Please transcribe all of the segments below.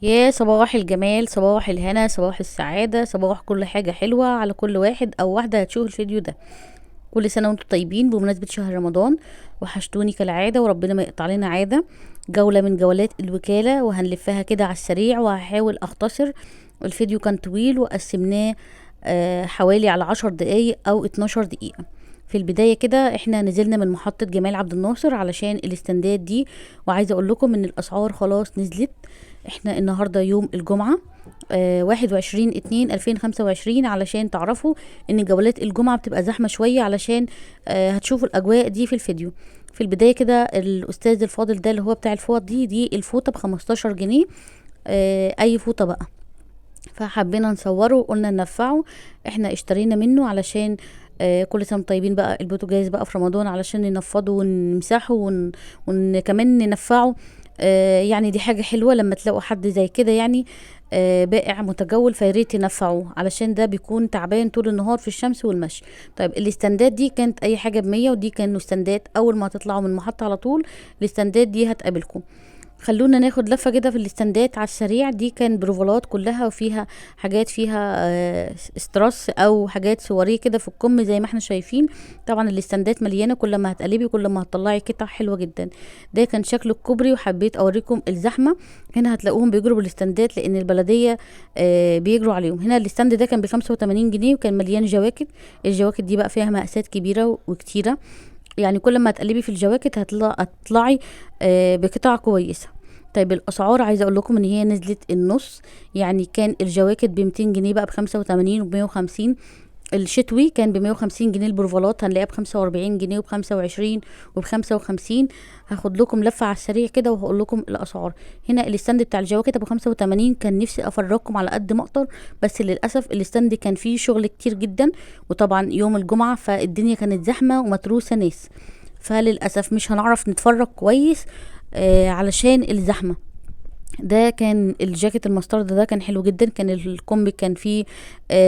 يا صباح الجمال، صباح الهنا، صباح السعادة، صباح كل حاجة حلوة على كل واحد أو واحدة هتشوف الفيديو ده. كل سنة وانتم طيبين بمناسبة شهر رمضان. وحشتوني كالعادة وربنا ما يقطع لنا عادة. جولة من جولات الوكالة وهنلفها كده على السريع وهحاول أختصر. الفيديو كان طويل وقسمناه حوالي على 10 دقايق أو 12 دقيقة. في البداية كده احنا نزلنا من محطة جمال عبد الناصر علشان الاستندات دي. وعايزة اقول لكم ان الاسعار خلاص نزلت. احنا النهاردة يوم الجمعة 21/2/2025 علشان تعرفوا ان جولات الجمعة بتبقى زحمة شوية علشان هتشوفوا الاجواء دي في الفيديو. في البداية كده الاستاذ الفاضل ده اللي هو بتاع الفوط دي الفوطة ب15 جنيه. اي فوطة بقى. فحبينا نصوره وقلنا ننفعه. احنا اشترينا منه علشان كل سنة وانتم طيبين بقى البوتاجاز بقى في رمضان علشان ننفضه ونمسحه كمان ننفعه. يعني دي حاجة حلوة لما تلاقوا حد زي كده يعني بائع متجول فياريت ينفعوه علشان ده بيكون تعبان طول النهار في الشمس والمشي. طيب الاستندات دي كانت اي حاجة ب100 ودي كانوا استندات اول ما هتطلعوا من المحطة على طول. الاستندات دي هتقابلكم. خلونا ناخد لفة كده في الاستندات على السريع. دي كان بروفولات كلها وفيها حاجات فيها استراس او حاجات صوريه كده في الكم زي ما احنا شايفين. طبعا الاستندات مليانه، كل ما هتقلبي كل ما هتطلعي قطع حلوه جدا. ده كان شكل الكوبري وحبيت اوريكم الزحمه. هنا هتلاقوهم بيجروا بالاستندات لان البلديه بيجروا عليهم. هنا الاستند ده كان ب85 جنيه وكان مليان جواكت. الجواكت دي بقى فيها مقاسات كبيره وكتيره. يعني كل ما تقلبي في الجواكت هتطلعي بقطع كويسه. طيب الاسعار عايزه اقول لكم ان هي نزلت النص. يعني كان الجواكت ب200 جنيه بقى ب85 وب150. الشتوي كان ب150 جنيه. البروفالات هنلاقيها ب45 جنيه وب25 وب55. هاخد لكم لفه على السريع كده وهقول لكم الاسعار. هنا الاستند بتاع الجواكت ب85. كان نفسي افرجكم على قد ما اقدر بس للاسف الاستند كان فيه شغل كتير جدا. وطبعا يوم الجمعه فالدنيا كانت زحمه ومتروسه ناس. فللاسف مش هنعرف نتفرج كويس علشان الزحمه. ده كان الجاكيت المسترد ده كان حلو جدا. كان الكم كان فيه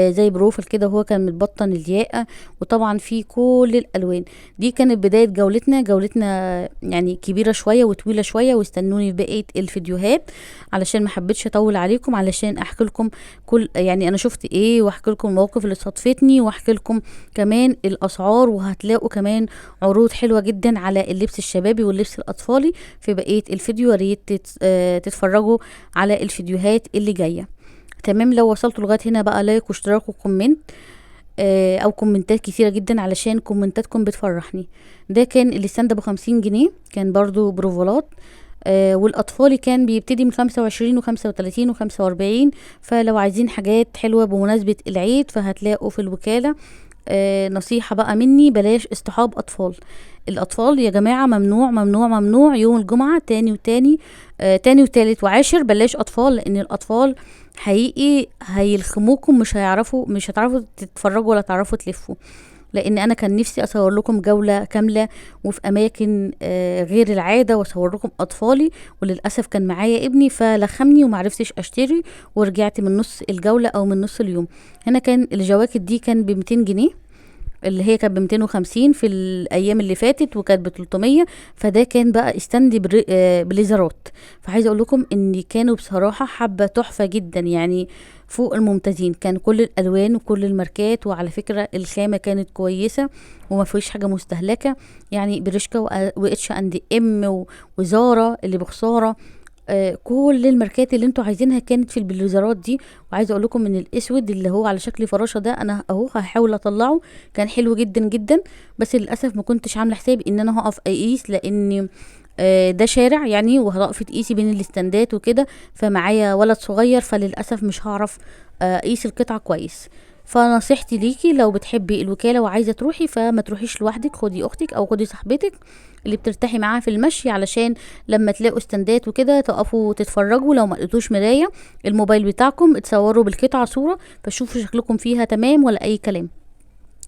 زي بروفل كده وهو كان متبطن الياقة. وطبعا فيه كل الالوان. دي كانت بداية جولتنا يعني كبيرة شوية وطويلة شوية. واستنوني في بقية الفيديوهات علشان ما حبيتش اطول عليكم علشان احكي لكم كل يعني انا شفت ايه واحكي لكم المواقف اللي صادفتني واحكي لكم كمان الاسعار. وهتلاقوا كمان عروض حلوة جدا على اللبس الشبابي واللبس الاطفالي في بقية الفيديو. يا ريت تتفرجوا على الفيديوهات اللي جايه. تمام. لو وصلتوا لغايه هنا بقى لايك واشتراك وكومنت او كومنتات كثيره جدا علشان كومنتاتكم بتفرحني. ده كان الاستند ب50 جنيه. كان برضو بروفولات. والاطفالي كان بيبتدي من 25 و35 و45. فلو عايزين حاجات حلوه بمناسبه العيد فهتلاقوا في الوكاله. نصيحة بقى مني بلاش اصطحاب أطفال. الأطفال يا جماعة ممنوع ممنوع ممنوع يوم الجمعة تاني وتالت وعاشر. بلاش أطفال لأن الأطفال حقيقي هيلخموكم. مش هتعرفوا تتفرجوا ولا تعرفوا تلفوا. لان انا كان نفسي اصور لكم جولة كاملة وفي اماكن غير العادة واصور لكم اطفالي. وللاسف كان معايا ابني فلخمني ومعرفتش اشتري ورجعت من نص الجولة او من نص اليوم. هنا كان الجواكت دي كان ب200 جنيه. اللي هي كانت ب250 في الايام اللي فاتت وكانت ب300. فده كان بقى استند بليزرات. فعايزه اقول لكم ان كانوا بصراحه حبه تحفه جدا يعني فوق الممتازين. كان كل الالوان وكل الماركات وعلى فكره الخامه كانت كويسه وما فيش حاجه مستهلكه. يعني بريشكا واتش اند ام وزارة اللي بخساره. كل الماركات اللي انتوا عايزينها كانت في البلوزرات دي. وعايزه اقول لكم ان الاسود اللي هو على شكل فراشه ده انا اهو هحاول اطلعه. كان حلو جدا جدا. بس للاسف ما كنتش عامله حسابي ان انا هقف اقيس لان ده شارع يعني وهقف تقيسي بين الاستندات وكده. فمعايا ولد صغير فللاسف مش هعرف اقيس القطعه كويس. فنصيحتي ليكي لو بتحبي الوكاله وعايزه تروحي فما تروحيش لوحدك. خدي اختك او خدي صاحبتك اللي بترتاحي معاها في المشي علشان لما تلاقوا استندات وكده تقفوا تتفرجوا. لو ما لقيتوش مرايه الموبايل بتاعكم اتصوروا بالقطعه صوره فشوفوا شكلكم فيها تمام ولا اي كلام.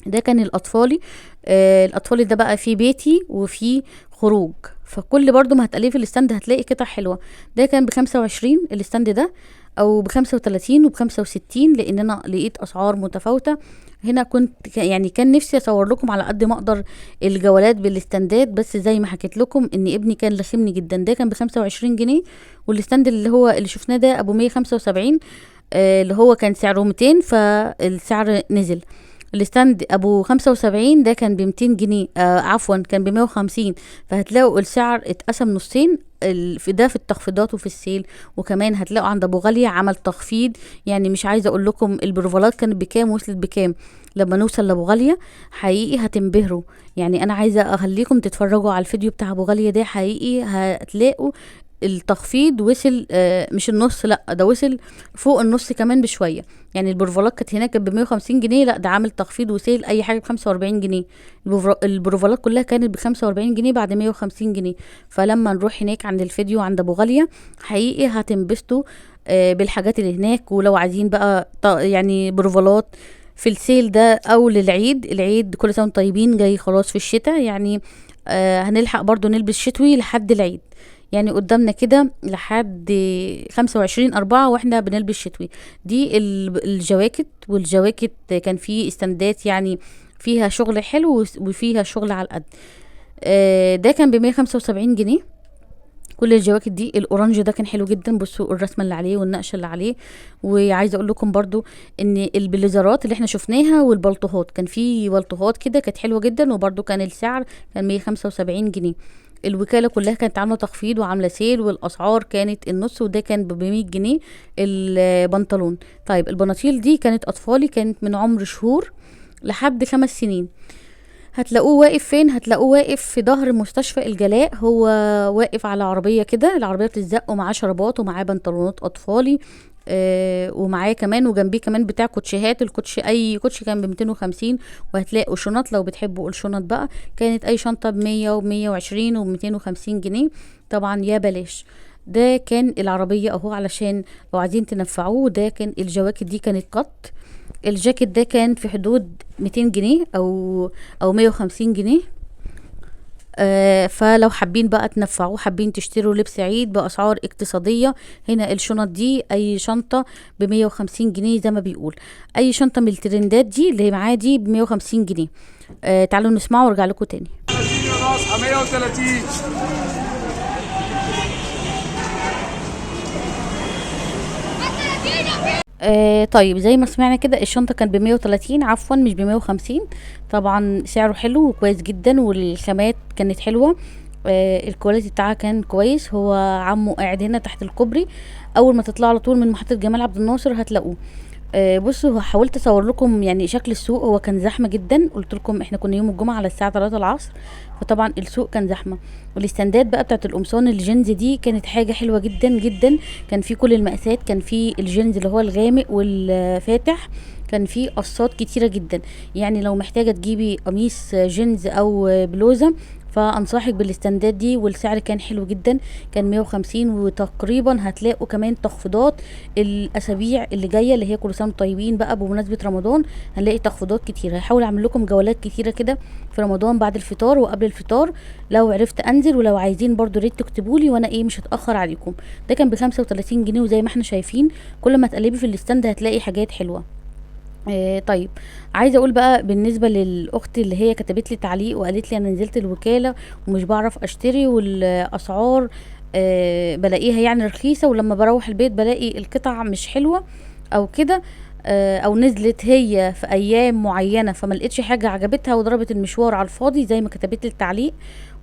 ده كان الاطفالي. الاطفالي ده بقى فيه بيتي وفيه خروج. فكل برضو ما هتقلبي في الاستند هتلاقي قطع حلوه. ده كان ب25 الاستند ده. او ب35 وب65، لان انا لقيت اسعار متفاوتة. هنا كنت يعني كان نفسي اصور لكم على قد ما اقدر الجولات بالاستندات، بس زي ما حكيت لكم ان ابني كان لخمني جدا. ده كان ب25 جنيه، والاستند اللي هو اللي شفناه ده ابو 175، اللي هو كان سعره 200 فالسعر نزل. الستاند ابو 75 ده كان ب200 جنيه، عفوا كان ب150، فهتلاقوا السعر اتقسم نصين. في ده في التخفيضات وفي السيل. وكمان هتلاقوا عند ابو غالية عمل تخفيض، يعني مش عايزه اقول لكم البروفالات كانت بكام وصلت بكام. لما نوصل لابو غالية حقيقي هتنبهروا. يعني انا عايزه اخليكم تتفرجوا على الفيديو بتاع ابو غالية ده، حقيقي هتلاقوا التخفيض وصل، مش النص، لا ده وصل فوق النص كمان بشويه. يعني البروفالات كانت هناك ب150 جنيه، لا ده عامل تخفيض وسيل اي حاجه ب45 جنيه. البروفالات كلها كانت ب45 جنيه بعد 150 جنيه. فلما نروح هناك عند الفيديو عند ابو غاليه حقيقي هتنبسطوا بالحاجات اللي هناك. ولو عايزين بقى يعني بروفالات في السيل ده او للعيد، العيد كل سنه وانتم طيبين جاي خلاص في الشتاء، يعني هنلحق برضو نلبس شتوي لحد العيد. يعني قدامنا كده لحد 25/4 واحنا بنلبس شتوي. دي الجواكت، والجواكت كان فيه استندات يعني فيها شغل حلو وفيها شغل على القد. ده كان ب175 جنيه. كل الجواكت دي الاورنج ده كان حلو جدا، بصوا الرسمه اللي عليه والنقشه اللي عليه. وعايزه اقول لكم برضو ان البليزرات اللي احنا شفناها والبلطوهات، كان في بلطوهات كده كانت حلوه جدا، وبرضو كان السعر كان 175 جنيه. الوكاله كلها كانت عامله تخفيض وعامله سيل، والاسعار كانت النص، وده كان ب100 جنيه البنطلون. طيب البناطيل دي كانت اطفالي، كانت من عمر شهور لحد 5 سنين. هتلاقوه واقف فين؟ هتلاقوه واقف في ظهر مستشفى الجلاء. هو واقف على عربية كده، العربية بتتزق، ومعاه شرابات ومعاه بنطلونات أطفالي، ومعاه كمان وجنبيه كمان بتاع كوتشيهات. الكوتشي أي كوتشي كان ب250. وهتلاقوا شنط لو بتحبوا الشنط بقى، كانت أي شنطة ب100 و120 و250 جنيه، طبعا يا بلاش. ده كان العربية اهو علشان لو عايزين تنفعوه. ده كان الجواكت دي كانت قط. الجاكيت ده كان في حدود 200 جنيه او 150 جنيه. فلو حابين بقى تنفعوه، حابين تشتروا لبس عيد بأسعار اقتصادية، هنا الشنط دي أي شنطة ب150 جنيه زي ما بيقول. أي شنطة من الترندات دي اللي معاه دي ب150 جنيه. تعالوا نسمعه وارجع لكم تاني. 130. طيب زي ما سمعنا كده الشنطة كان ب130، عفوا مش ب150. طبعا سعره حلو وكويس جدا، والخامات كانت حلوة. الكواليتي بتاعها كان كويس. هو عمو قاعد هنا تحت الكوبري، اول ما تطلع على طول من محطة جمال عبد الناصر هتلاقوه. بصوا حاولت اصور لكم يعني شكل السوق، هو كان زحمه جدا. قلت لكم احنا كنا يوم الجمعه على الساعه 3 العصر، فطبعا السوق كان زحمه. والاستندات بقى بتاعت القمصان الجينز دي كانت حاجه حلوه جدا جدا. كان في كل المقاسات، كان في الجينز اللي هو الغامق والفاتح، كان في قصات كتيره جدا. يعني لو محتاجه تجيبي قميص جينز او بلوزه فانصحك بالاستندات دي. والسعر كان حلو جدا، كان 150. وتقريبا هتلاقوا كمان تخفيضات الاسابيع اللي جايه اللي هي كل سنه وانتم طيبين بقى بمناسبه رمضان. هنلاقي تخفيضات كتير. هحاول اعمل لكم جولات كتيره كده في رمضان بعد الفطار وقبل الفطار لو عرفت انزل. ولو عايزين برضو ريت تكتبوا لي وانا مش هتاخر عليكم. ده كان ب35 جنيه، وزي ما احنا شايفين كل ما تقلبي في الاستند هتلاقي حاجات حلوه. طيب عايزه اقول بقى بالنسبه للاخت اللي هي كتبت لي تعليق وقالت لي انا نزلت الوكاله ومش بعرف اشتري، والاسعار بلاقيها يعني رخيصه، ولما بروح البيت بلاقي القطع مش حلوه او كده، او نزلت هي في ايام معينه فما لقيتش حاجه عجبتها وضربت المشوار على الفاضي زي ما كتبت لي التعليق،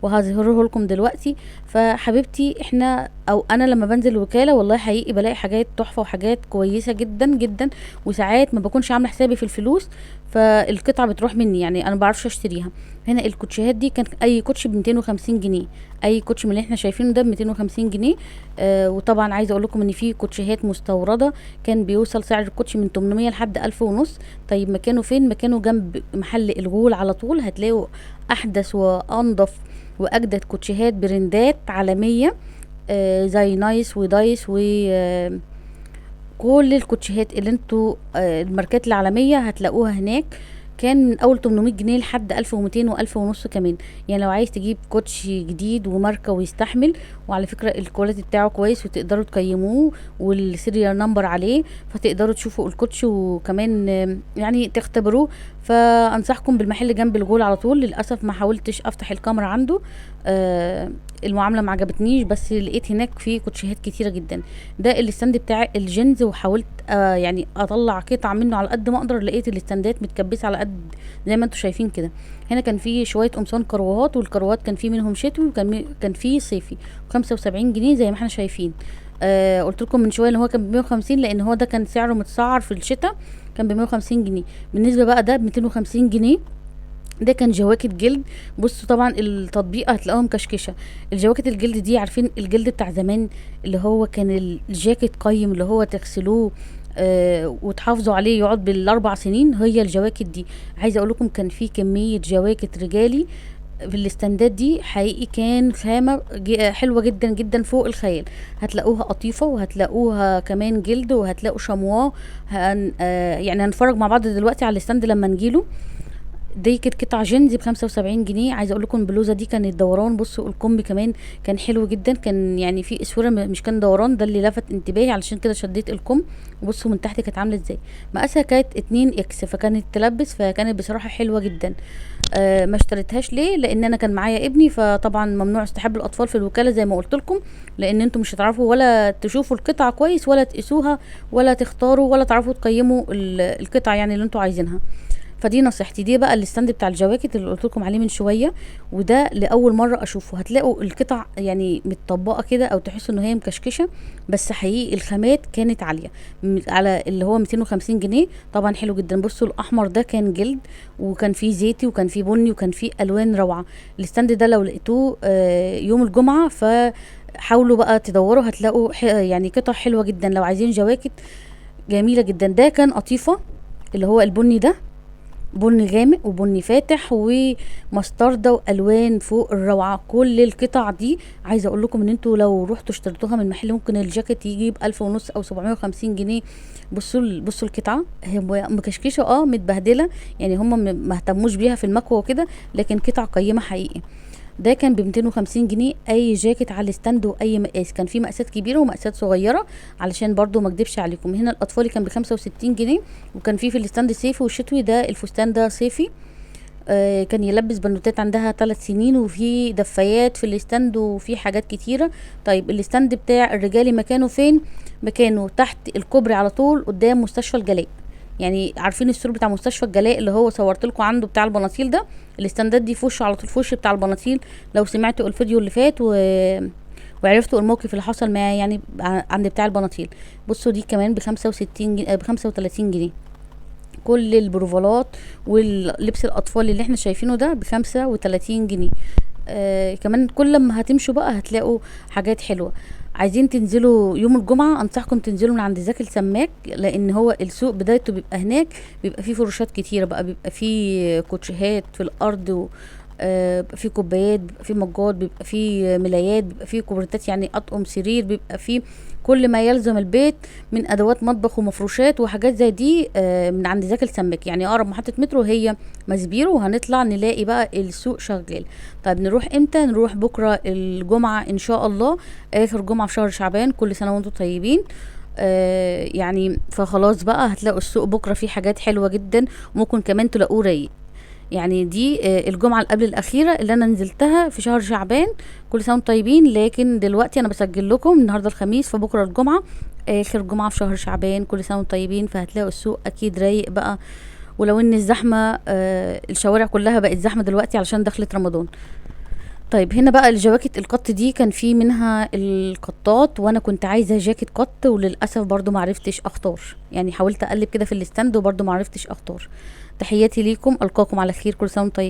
وهظهره لكم دلوقتي. فحبيبتي احنا او انا لما بنزل الوكاله والله حقيقي بلاقي حاجات تحفه وحاجات كويسه جدا جدا. وساعات ما بكونش عامله حسابي في الفلوس فالقطعه بتروح مني، يعني انا ما بعرفش اشتريها. هنا الكوتشيهات دي كان اي كوتش ب 250 جنيه. اي كوتش من اللي احنا شايفينه ده ب 250 جنيه. وطبعا عايزه اقول لكم ان في كوتشيهات مستورده كان بيوصل سعر الكوتش من 800 لحد 1000 ونص. طيب مكانه فين؟ مكانه جنب محل الغول على طول. هتلاقوا احدث وانضف واجدد كوتشيهات برندات عالميه زي نايس ودايس و كل الكوتشيهات اللي انتوا الماركات العالميه هتلاقوها هناك. كان من اول 800 جنيه لحد 1200 و1000 ونص كمان. يعني لو عايز تجيب كوتش جديد وماركه ويستحمل، وعلى فكره الكواليتي بتاعه كويس وتقدروا تقيموه والسيريال نمبر عليه، فتقدروا تشوفوا الكوتش وكمان يعني تختبروه. فانصحكم بالمحل اللي جنب الجول على طول. للاسف ما حاولتش افتح الكاميرا عنده، المعامله ما عجبتنيش، بس لقيت هناك في كوتشيهات كتيره جدا. ده الستاند بتاع الجينز، وحاولت يعني اطلع قطع منه على قد ما اقدر. لقيت الستاندات متكبسه على قد زي ما انتم شايفين كده. هنا كان في شويه قمصان كروهات، والكروهات كان في منهم شتوي وكان في صيفي، 75 جنيه زي ما احنا شايفين. قلت لكم من شويه ان هو كان ب 150، لان هو ده كان سعره متسعر في الشتاء، كان ب 150 جنيه. بالنسبه بقى ده ب 250 جنيه. ده كان جواكت جلد. بصوا طبعا التطبيقه هتلاقوها مكشكشه. الجواكت الجلد دي، عارفين الجلد بتاع زمان اللي هو كان الجاكيت قيم، اللي هو تغسلوه وتحافظوا عليه يقعد بالاربع سنين، هي الجواكت دي. عايزه اقول لكم كان في كميه جواكت رجالي في الاستندات دي، حقيقي كان خامة حلوة جدا جدا فوق الخيال. هتلاقوها قطيفة، وهتلاقوها كمان جلد، وهتلاقوا شمواه. يعني هنتفرج مع بعض دلوقتي على الاستند لما نجيله. دي كانت قطع جينز ب75 جنيه. عايزه اقول لكم البلوزه دي كانت دوران. بصوا الكم كمان كان حلو جدا، كان يعني في اسوره مش كان دوران. ده اللي لفت انتباهي، علشان كده شديت الكم. بصوا من تحت كانت عامله ازاي. مقاسها كانت 2 اكس، فكانت تلبس، فكانت بصراحه حلوه جدا. ما اشتريتهاش ليه؟ لان انا كان معايا ابني، فطبعا ممنوع استحب الاطفال في الوكاله زي ما قلت لكم، لان انتم مش هتعرفوا ولا تشوفوا القطعه كويس، ولا تقيسوها، ولا تختاروا، ولا تعرفوا تقيموا القطعه يعني اللي انتم عايزينها. فدي نصيحتي. دي بقى الستاند بتاع الجواكت اللي قلت لكم عليه من شويه، وده لاول مره اشوفه. هتلاقوا القطع يعني متطبقه كده، او تحسوا ان هي مكشكشه، بس حقيقي الخامات كانت عاليه. على اللي هو 250 جنيه طبعا حلو جدا. بصوا الاحمر ده كان جلد، وكان فيه زيتي، وكان فيه بني، وكان فيه الوان روعه. الستاند ده لو لقيتوه يوم الجمعه، فحاولوا بقى تدوروا، هتلاقوا يعني قطع حلوه جدا لو عايزين جواكت جميله جدا. ده كان قطيفه، اللي هو البني ده، بني غامق وبني فاتح ومستردة والوان فوق الروعه. كل القطع دي عايزه اقول لكم ان انتوا لو رحتوا اشتريتوها من محل، ممكن الجاكيت يجي ب1000 ونص او 750 جنيه. بصوا القطعه هي مكشكشه، متبهدله، يعني هم ما اهتموش بيها في المكوى وكده، لكن قطع قيمه حقيقي. ده كان ب 250 جنيه اي جاكيت على الستاند، واي مقاس. كان في مقاسات كبيره ومقاسات صغيره، علشان برضو ما اكدبش عليكم. هنا الاطفالي كان ب 65 جنيه، وكان في الستاند صيفي والشتوي. ده الفستان ده صيفي، كان يلبس بنوتات عندها 3 سنين، وفي دفايات في الستاند، وفي حاجات كتيره. طيب الستاند بتاع الرجالي مكانه فين؟ مكانه تحت الكوبري على طول قدام مستشفى الجلاء. يعني عارفين السور بتاع مستشفى الجلاء اللي هو صورت لكم عنده بتاع البناطيل ده؟ الاستندات دي في وشه على طول، في وش بتاع البناطيل. لو سمعتوا الفيديو اللي فات وعرفتوا الموقف اللي حصل معايا يعني عند بتاع البناطيل. بصوا دي كمان ب65 جنيه، ب35 جنيه. كل البروفالات واللبس الاطفال اللي احنا شايفينه ده ب35 جنيه. كمان كل ما هتمشوا بقى هتلاقوا حاجات حلوه. عايزين تنزلوا يوم الجمعة، انصحكم تنزلوا من عند زكي السماك، لان هو السوق بدايته بيبقى هناك، بيبقى فيه فروشات كتيرة بقى، بيبقى فيه كوتشيهات في الارض، بيبقى فيه كوبايات، بيبقى فيه مجات، بيبقى فيه ملايات، بيبقى فيه كوبرتات يعني اطقم سرير، بيبقى فيه كل ما يلزم البيت من ادوات مطبخ ومفروشات وحاجات زي دي من عند زكي السماك. يعني اقرب محطة مترو هي مزبيرو، وهنطلع نلاقي بقى السوق شغال. طيب نروح امتى؟ نروح بكرة الجمعة ان شاء الله، اخر جمعة في شهر شعبان. كل سنة وانتم طيبين. يعني فخلاص بقى هتلاقوا السوق بكرة فيه حاجات حلوة جدا، وممكن كمان تلاقوه رايق. يعني دي الجمعة اللي قبل الأخيرة اللي أنا نزلتها في شهر شعبان. كل سنة وانتم طيبين. لكن دلوقتي أنا بسجل لكم النهاردة الخميس، فبكرة الجمعة آخر جمعة في شهر شعبان. كل سنة وانتم طيبين. فهتلاقوا السوق أكيد رايق بقى، ولو إن الزحمة الشوارع كلها بقت زحمة دلوقتي علشان دخلت رمضان. طيب هنا بقى الجواكت القط دي كان في منها القطات، وانا كنت عايزه جاكيت قط، وللاسف برضو معرفتش اختار. يعني حاولت اقلب كده في الستاند وبرضو معرفتش اختار. تحياتي ليكم، القاكم على خير. كل سنه وانتم طيبين.